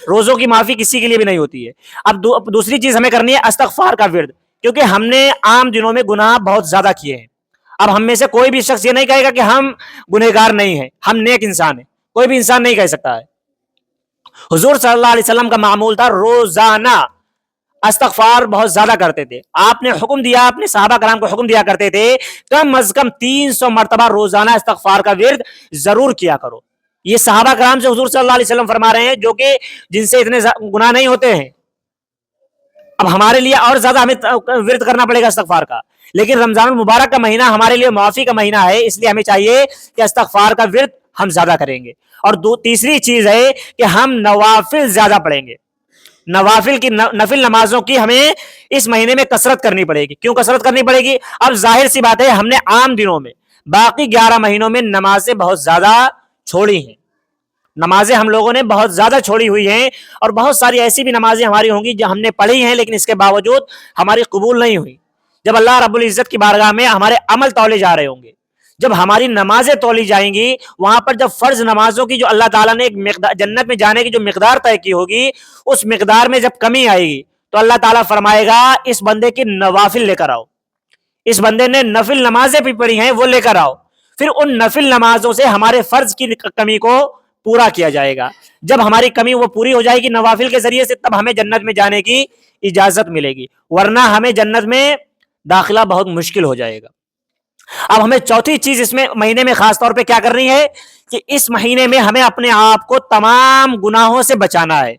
روزوں کی معافی کسی کے لیے بھی نہیں ہوتی ہے۔ اب دوسری چیز ہمیں کرنی ہے استغفار کا ورد، کیونکہ ہم نے عام دنوں میں گناہ بہت زیادہ کیے ہیں۔ اب ہم میں سے کوئی بھی شخص یہ نہیں کہے گا کہ ہم گنہگار نہیں ہیں، ہم نیک انسان ہیں، کوئی بھی انسان نہیں کہہ سکتا ہے۔ حضور صلی اللہ علیہ وسلم کا معمول تھا روزانہ استغفار بہت زیادہ کرتے تھے۔ آپ نے حکم دیا، اپنے صحابہ کرام کو حکم دیا کرتے تھے کم از کم 300 مرتبہ روزانہ استغفار کا ورد ضرور کیا کرو۔ یہ صحابہ کرام سے حضور صلی اللہ علیہ وسلم فرما رہے ہیں جو کہ جن سے اتنے گناہ نہیں ہوتے ہیں۔ اب ہمارے لیے اور زیادہ ہمیں ورد کرنا پڑے گا استغفار کا، لیکن رمضان المبارک کا مہینہ ہمارے لیے معافی کا مہینہ ہے، اس لیے ہمیں چاہیے کہ استغفار کا ورد ہم زیادہ کریں گے۔ اور تیسری چیز ہے کہ ہم نوافل زیادہ پڑھیں گے۔ نوافل کی نفل نمازوں کی ہمیں اس مہینے میں کثرت کرنی پڑے گی۔ کیوں کثرت کرنی پڑے گی؟ اب ظاہر سی بات ہے ہم نے عام دنوں میں باقی 11 مہینوں میں نمازیں بہت زیادہ چھوڑی ہیں، نمازیں ہم لوگوں نے بہت زیادہ چھوڑی ہوئی ہیں، اور بہت ساری ایسی بھی نمازیں ہماری ہوں گی جو ہم نے پڑھی ہیں لیکن اس کے باوجود ہماری قبول نہیں ہوئی۔ جب اللہ رب العزت کی بارگاہ میں ہمارے عمل تولے جا رہے ہوں گے، جب ہماری نمازیں تولی جائیں گی، وہاں پر جب فرض نمازوں کی جو اللہ تعالیٰ نے ایک مقدار جنت میں جانے کی جو مقدار طے کی ہوگی، اس مقدار میں جب کمی آئے گی تو اللہ تعالیٰ فرمائے گا اس بندے کی نوافل لے کر آؤ، اس بندے نے نفل نمازیں بھی پڑھی ہیں وہ لے کر آؤ۔ پھر ان نفل نمازوں سے ہمارے فرض کی کمی کو پورا کیا جائے گا۔ جب ہماری کمی وہ پوری ہو جائے گی نوافل کے ذریعے سے، تب ہمیں جنت میں جانے کی اجازت ملے گی، ورنہ ہمیں جنت میں داخلہ بہت مشکل ہو جائے گا۔ اب ہمیں چوتھی چیز اس میں مہینے میں خاص طور پہ کیا کرنی ہے کہ اس مہینے میں ہمیں اپنے آپ کو تمام گناہوں سے بچانا ہے،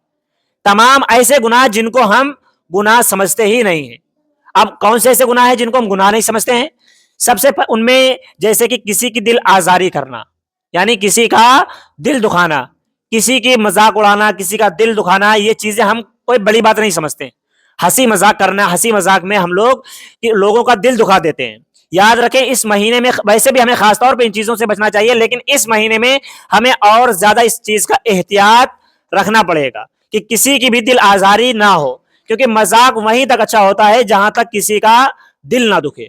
تمام ایسے گناہ جن کو ہم گناہ سمجھتے ہی نہیں ہیں۔ اب کون سے ایسے گناہ ہیں جن کو ہم گناہ نہیں سمجھتے ہیں؟ سب سے ان میں جیسے کہ کسی کی دل آزاری کرنا، یعنی کسی کا دل دکھانا، کسی کی مذاق اڑانا، کسی کا دل دکھانا، یہ چیزیں ہم کوئی بڑی بات نہیں سمجھتے۔ ہنسی مذاق کرنا، ہنسی مذاق میں ہم لوگوں کا دل دکھا دیتے ہیں۔ یاد رکھیں اس مہینے میں ویسے بھی ہمیں خاص طور پہ ان چیزوں سے بچنا چاہیے، لیکن اس مہینے میں ہمیں اور زیادہ اس چیز کا احتیاط رکھنا پڑے گا کہ کسی کی بھی دل آزاری نہ ہو، کیونکہ مذاق وہیں تک اچھا ہوتا ہے جہاں تک کسی کا دل نہ دکھے۔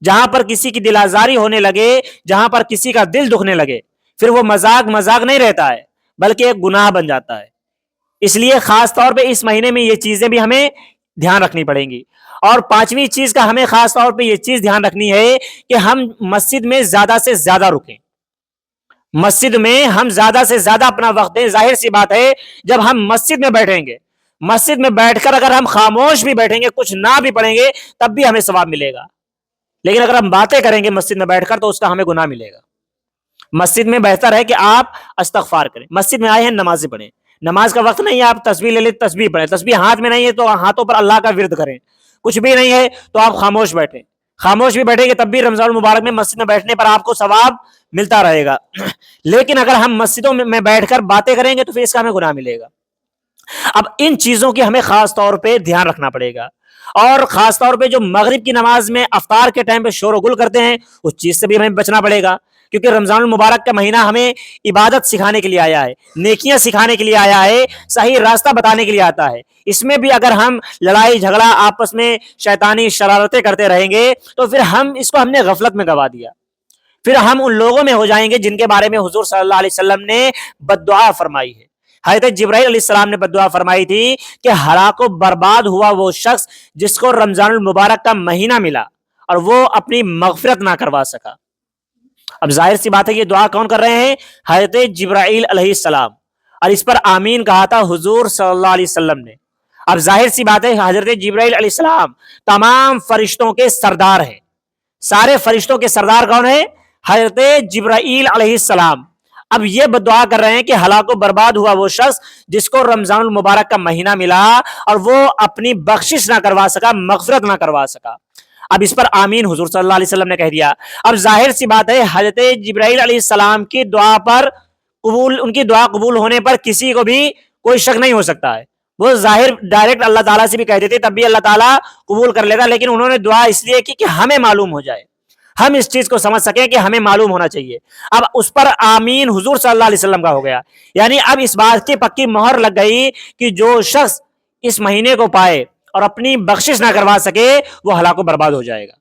جہاں پر کسی کی دل آزاری ہونے لگے، جہاں پر کسی کا دل دکھنے لگے، پھر وہ مذاق نہیں رہتا ہے بلکہ ایک گناہ بن جاتا ہے۔ اس لیے خاص طور پہ اس مہینے میں یہ چیزیں بھی ہمیں دھیان رکھنی پڑیں گی۔ اور پانچویں چیز کا ہمیں خاص طور پہ یہ چیز دھیان رکھنی ہے کہ ہم مسجد میں زیادہ سے زیادہ رکیں، مسجد میں ہم زیادہ سے زیادہ اپنا وقت دیں۔ ظاہر سی بات ہے جب ہم مسجد میں بیٹھیں گے، مسجد میں بیٹھ کر اگر ہم خاموش بھی بیٹھیں گے، کچھ نہ بھی پڑھیں گے، تب بھی ہمیں ثواب ملے گا، لیکن اگر ہم باتیں کریں گے مسجد میں بیٹھ کر تو اس کا ہمیں گناہ ملے گا۔ مسجد میں بہتر ہے کہ آپ استغفار کریں۔ مسجد میں آئے ہیں نمازیں پڑھیں، نماز کا وقت نہیں ہے آپ تسبیح لے لیں، تسبیح پڑھیں، تسبیح ہاتھ میں نہیں ہے تو ہاتھوں پر اللہ کا ورد کریں، کچھ بھی نہیں ہے تو آپ خاموش بیٹھیں، خاموش بھی بیٹھیں گے تب بھی رمضان المبارک میں مسجد میں بیٹھنے پر آپ کو ثواب ملتا رہے گا۔ لیکن اگر ہم مسجدوں میں بیٹھ کر باتیں کریں گے تو پھر اس کا ہمیں گناہ ملے گا۔ اب ان چیزوں کی ہمیں خاص طور پہ دھیان رکھنا پڑے گا، اور خاص طور پہ جو مغرب کی نماز میں افطار کے ٹائم پہ شور و گل کرتے ہیں اس چیز سے بھی ہمیں بچنا پڑے گا، کیونکہ رمضان المبارک کا مہینہ ہمیں عبادت سکھانے کے لیے آیا ہے، نیکیاں سکھانے کے لیے آیا ہے، صحیح راستہ بتانے کے لیے آتا ہے۔ اس میں بھی اگر ہم لڑائی جھگڑا آپس میں شیطانی شرارتیں کرتے رہیں گے تو پھر ہم نے غفلت میں گوا دیا، پھر ہم ان لوگوں میں ہو جائیں گے جن کے بارے میں حضور صلی اللہ علیہ وسلم نے بد دعا فرمائی ہے۔ حضرت جبرائیل علیہ السلام نے بد دعا فرمائی تھی کہ ہلاک و برباد ہوا وہ شخص جس کو رمضان المبارک کا مہینہ ملا اور وہ اپنی مغفرت نہ کروا سکا۔ اب ظاہر سی بات ہے یہ دعا کون کر رہے ہیں؟ حضرت جبرائیل علیہ السلام، اور اس پر آمین کہا تھا حضور صلی اللہ علیہ وسلم نے۔ اب ظاہر سی بات ہے حضرت جبرائیل علیہ السلام تمام فرشتوں کے سردار ہیں، سارے فرشتوں کے سردار کون ہیں؟ حضرت جبرائیل علیہ السلام۔ اب یہ بد دعا کر رہے ہیں کہ ہلاک و برباد ہوا وہ شخص جس کو رمضان المبارک کا مہینہ ملا اور وہ اپنی بخشش نہ کروا سکا، مغفرت نہ کروا سکا۔ اب اس پر آمین حضور صلی اللہ علیہ وسلم نے کہہ دیا۔ اب ظاہر سی بات ہے حضرت جبرائیل علیہ السلام کی دعا پر ان کی دعا قبول ہونے پر کسی کو بھی کوئی شک نہیں ہو سکتا ہے، وہ ظاہر ڈائریکٹ اللہ تعالیٰ سے بھی کہہ دیتے تب بھی اللہ تعالیٰ قبول کر لیتا، لیکن انہوں نے دعا اس لیے کی کہ ہمیں معلوم ہو جائے، ہم اس چیز کو سمجھ سکیں کہ ہمیں معلوم ہونا چاہیے۔ اب اس پر آمین حضور صلی اللہ علیہ وسلم کا ہو گیا، یعنی اب اس بات کی پکی مہر لگ گئی کہ جو شخص اس مہینے کو پائے اور اپنی بخشش نہ کروا سکے وہ ہلاک و برباد ہو جائے گا۔